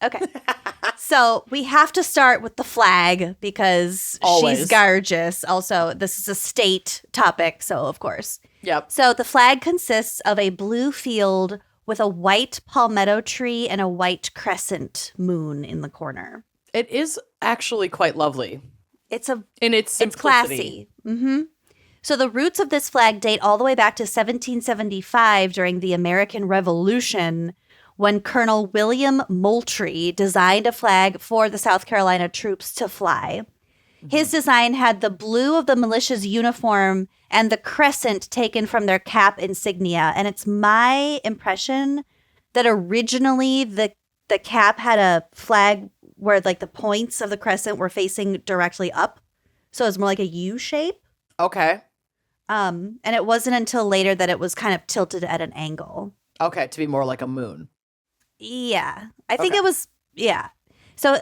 Okay. So we have to start with the flag because Always. she's gorgeous. Also, this is a state topic, so of course. Yep. So the flag consists of a blue field with a white palmetto tree and a white crescent moon in the corner. It is actually quite lovely. It's in its simplicity. It's classy. Mm-hmm. So the roots of this flag date all the way back to 1775 during the American Revolution, when Colonel William Moultrie designed a flag for the South Carolina troops to fly. His design had the blue of the militia's uniform and the crescent taken from their cap insignia. And it's my impression that originally the cap had a flag where like the points of the crescent were facing directly up. So it was more like a U shape. Okay. And it wasn't until later that it was kind of tilted at an angle. Okay, to be more like a moon. Yeah. I think it was, yeah. So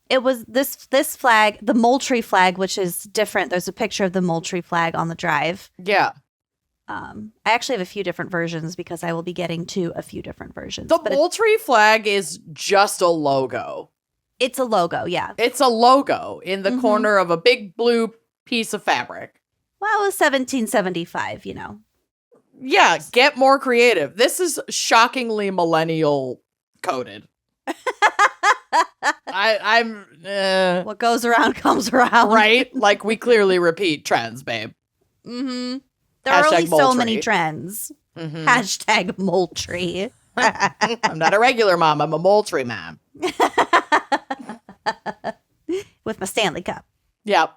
it was this flag, the Moultrie flag, which is different. There's a picture of the Moultrie flag on the drive. Yeah. I actually have a few different versions because I will be getting to a few different versions. The Moultrie flag is just a logo. It's a logo, yeah. It's a logo in the corner of a big blue piece of fabric. Well, it was 1775, you know. Yeah, get more creative. This is shockingly millennial coded. I'm What goes around comes around. right? Like we clearly repeat trends, babe. Mm-hmm. There are only so Moultrie. many trends. Hashtag Moultrie. I'm not a regular mom. I'm a Moultrie mom. With my Stanley Cup. Yep.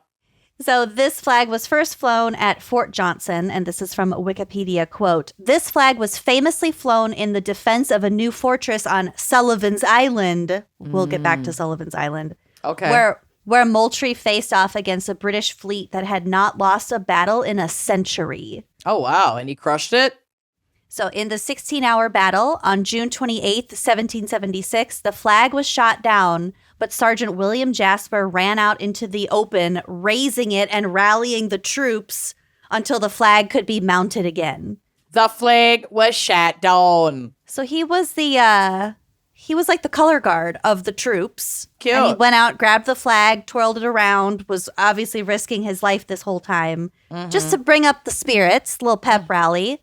So this flag was first flown at Fort Johnson, and this is from a Wikipedia quote. This flag was famously flown in the defense of a new fortress on Sullivan's Island. We'll get back to Sullivan's Island. Okay. Where Moultrie faced off against a British fleet that had not lost a battle in a century. Oh, wow. And he crushed it? So in the 16-hour battle on June 28th, 1776, the flag was shot down, but Sergeant William Jasper ran out into the open, raising it and rallying the troops until the flag could be mounted again. The flag was shot down. So he was like the color guard of the troops. Cute. And he went out, grabbed the flag, twirled it around, was obviously risking his life this whole time just to bring up the spirits, little pep rally.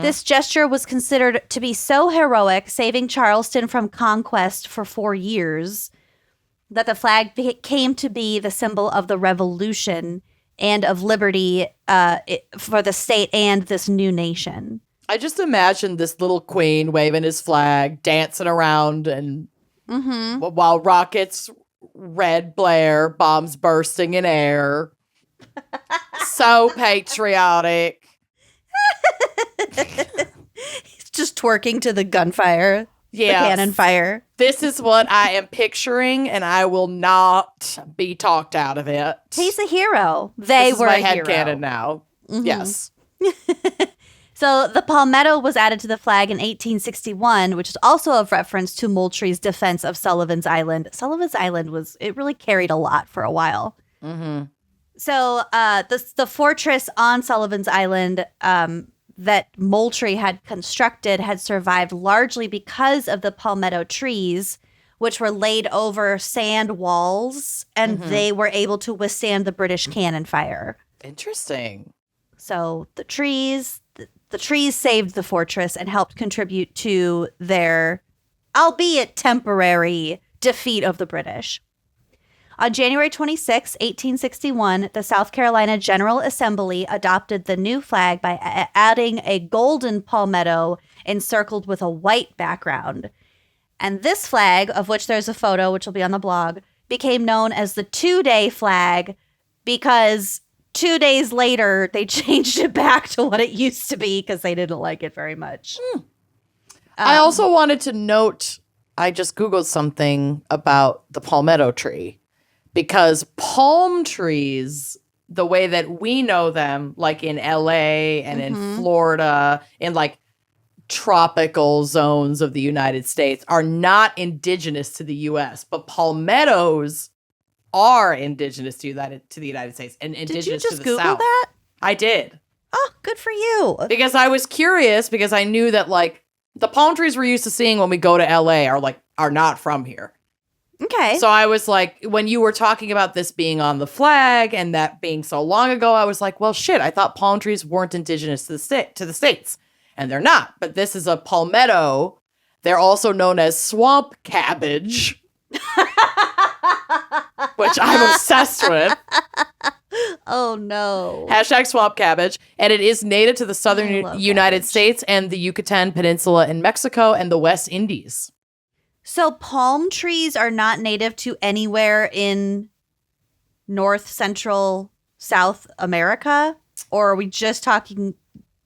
This gesture was considered to be so heroic, saving Charleston from conquest for 4 years, that the flag came to be the symbol of the revolution and of liberty for the state and this new nation. I just imagined this little queen waving his flag, dancing around, and while rockets red blare, bombs bursting in air. So patriotic. He's just twerking to the gunfire, the cannon fire. This is what I am picturing, and I will not be talked out of it. He's a hero. They this were is my a hero. headcanon now. Yes. So the palmetto was added to the flag in 1861, which is also a reference to Moultrie's defense of Sullivan's Island. Sullivan's Island it really carried a lot for a while. So the fortress on Sullivan's Island that Moultrie had constructed had survived largely because of the palmetto trees, which were laid over sand walls, and they were able to withstand the British cannon fire. Interesting. So the trees saved the fortress and helped contribute to their, albeit temporary, defeat of the British. On January 26, 1861, the South Carolina General Assembly adopted the new flag by adding a golden palmetto encircled with a white background. And this flag, of which there's a photo, which will be on the blog, became known as the two-day flag because 2 days later, they changed it back to what it used to be because they didn't like it very much. I also wanted to note, I just Googled something about the palmetto tree. Because palm trees, the way that we know them, like in LA and in Florida, in like tropical zones of the United States, are not indigenous to the US. But palmettos are indigenous to the United States and indigenous Did you just to the Google South. that? I did. Oh, good for you. Because I was curious because I knew that like the palm trees we're used to seeing when we go to LA are like are not from here. Okay. So I was like, when you were talking about this being on the flag and that being so long ago, I was like, well, shit, I thought palm trees weren't indigenous to the States. And they're not. But this is a palmetto. They're also known as swamp cabbage, which I'm obsessed with. Oh, no. Hashtag swamp cabbage. And it is native to the southern United cabbage. States and the Yucatan Peninsula in Mexico and the West Indies. So palm trees are not native to anywhere in North, Central, South America? Or are we just talking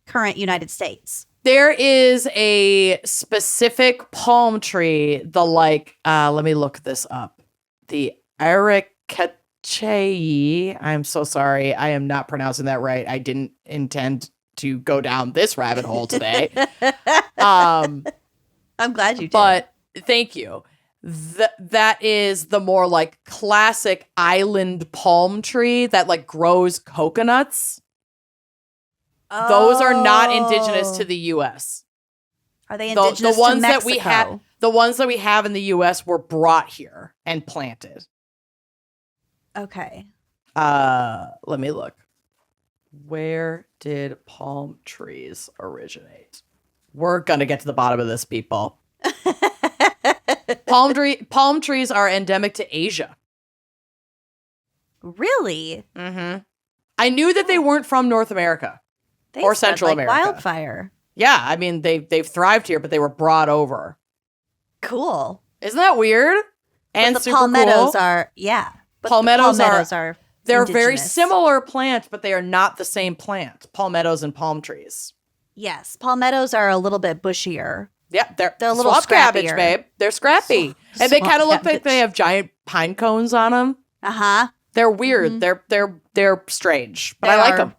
current United States? There is a specific palm tree, let me look this up. The Aracachei. I'm so sorry. I am not pronouncing that right. I didn't intend to go down this rabbit hole today. I'm glad you did. But thank you. That is the more like classic island palm tree that like grows coconuts. Those are not indigenous to the U.S. Are they indigenous the ones to that Mexico? the ones that we have in the U.S. were brought here and planted. Okay. Let me look. Where did palm trees originate? We're gonna get to the bottom of this, people. Palm trees are endemic to Asia. Really? Mm-hmm. I knew that they weren't from North America. They Or spread Central like America. Wildfire. Yeah, I mean they've thrived here, but they were brought over. Cool. Isn't that weird? And but the super palmettos cool. are, yeah. But Palmettos the palmettos are They're very indigenous. similar plants, but they are not the same plant. Palmettos and palm trees. Yes, palmettos are a little bit bushier. Yeah, they're a little swamp cabbage, scrappier. babe. They're scrappy, and they Swamp kind of look like cabbage. they have giant pine cones on them. Uh-huh. They're weird. Mhm. They're strange, but They I like are. them.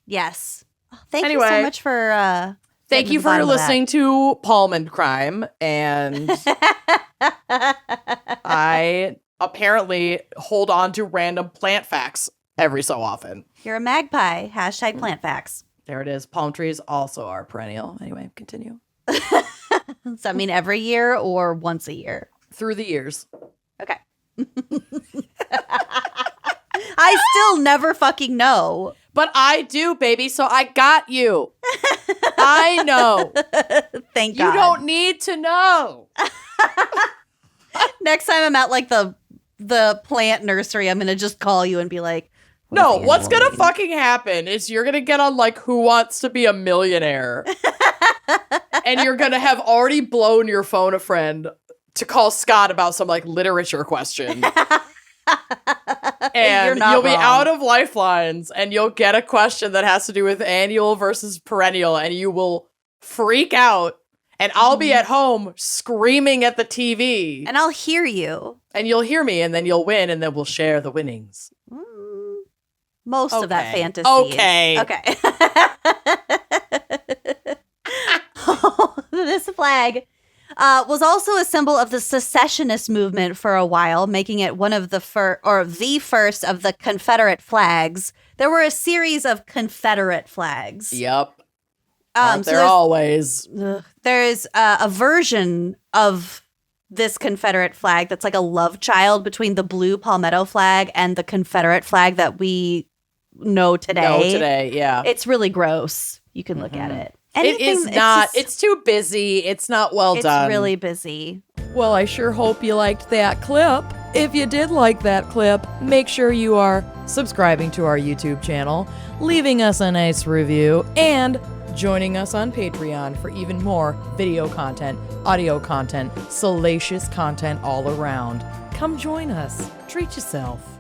Yes. Oh, thank you Anyway, so much for Thank getting you to the for bottom of that. listening to Palm and Crime, and I apparently hold on to random plant facts every so often. You're a magpie. Hashtag plant facts. There it is. Palm trees also are perennial. Anyway, continue. Does that mean every year or once a year? Through the years. Okay. I still never fucking know. But I do, baby, so I got you. I know. Thank You God. don't need to know. Next time I'm at like the plant nursery, I'm gonna just call you and be like, No, the what's annual gonna meeting?" fucking happen is you're gonna get on like Who Wants to Be a Millionaire. And you're gonna have already blown your phone a friend to call Scott about some like literature question. And You're not you'll be wrong. out of lifelines and you'll get a question that has to do with annual versus perennial and you will freak out and I'll be at home screaming at the TV And I'll hear you. and you'll hear me and then you'll win and then we'll share the winnings. Most of that Okay. fantasy. Okay. Okay. This flag was also a symbol of the secessionist movement for a while, making it one of the first of the Confederate flags. There were a series of Confederate flags. Yep. So They're always. there's a version of this Confederate flag that's like a love child between the blue palmetto flag and the Confederate flag that we know today. Yeah. It's really gross. You can look at it. It is not. It's too busy. It's not well it's done. really busy. Well, I sure hope you liked that clip. If you did like that clip, make sure you are subscribing to our YouTube channel, leaving us a nice review, and joining us on Patreon for even more video content, audio content, salacious content all around. Come join us. Treat yourself.